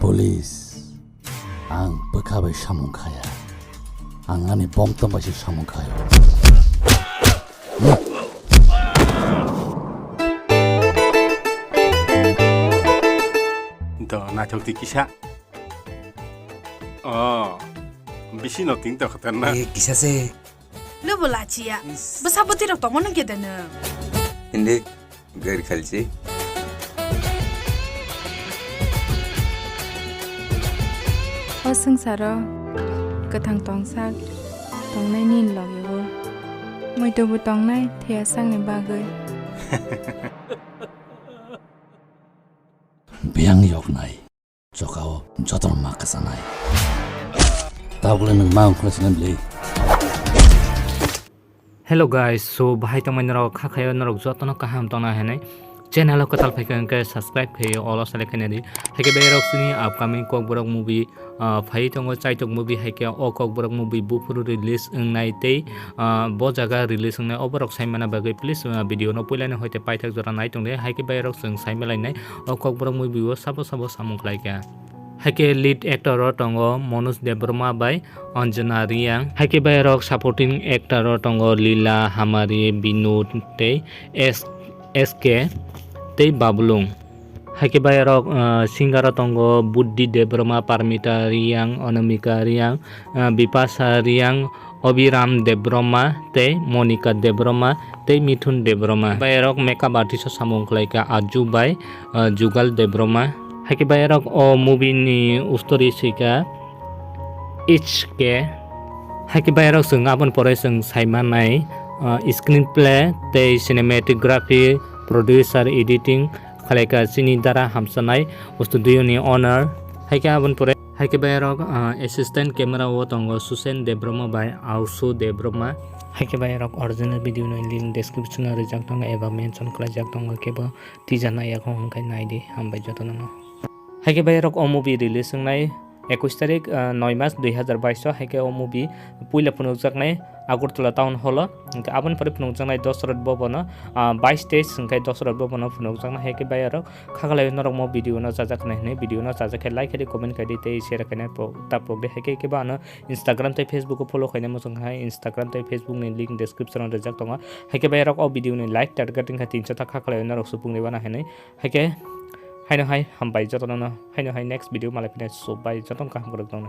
Police ang pagkabay samong kaya ang ani bom tambay si samong kaya 더 나정티 기사 bisi no ting to khatarna kisah sih Lu belaci ya, besar betul tak mana kita na. ini gari khalsi o sengsara kathang tongsak tongnai nin logyo moi to bu tongnai thia sang ne bagai biang yok nai jokao jotor makasa nai tawle nang maung khlasnan le Hello guys, so bahai tong manro khakhayo norok jotono kaham tona henai channel ko tal phaikan ke subscribe khayo all sele khanedi hake berok suni upcoming kok borok movie phai tongo chaitok movie hake o kok borok movie bufuru release ngai te bo jaga release ngai oborok saimana bagai please video no puilane hoite paithak jora nai tongle hake berok sung saimelai nai o kok borok movie o sabo samung khlaika Hake lead actor tongo Manoj Debroma by Anjana Riang. Hake by rock supporting actor tongo Lila Hamari Binod te SK te Babulung. Hake by rock singer tongo Buddhi Debroma Parmita Riang Anamika Riang Bipasa Riang Obiram Debroma te Monica Debroma te Mithun Debroma. By rock makeup artist samung klaika Aju by Jugal Debroma. Hake bayarok o movie ni ustori sika HK hake bayarok sung apon pore sung saimanai screenplay te cinematography producer editing khalaika sini dara hamsanai studio ni owner hake apon pore hake bayarok assistant camera o tongo Susen Debroma by Ausu Debroma hake bayarok original video no link description rejak tonga eba mention khlajak tonga kebo tijana yak hongkai naidi hambai jotono Hake bayarok o movie release ngai 21 tarik 9 March 2022 hake o movie puila punujak nai Agartala town hall engka abon pare punujak nai Dosrat Bobona 22 stage engkai Dosrat Bobona punujak nai hake bayarok khagalai norok mo video no jajak nai ne video no jajak khai like khai comment khai te share khai ta progre hake ke bana Instagram te Facebook ko follow khai ne mo hai Instagram te Facebook ni link description ro jak tonga hake bayarok o video ni like targeting khai 300 ta khagalai norok supung ne bana hai hake Hai no hai hambai jotono hai no hai next video malai pina so bai jotong kaham korok dong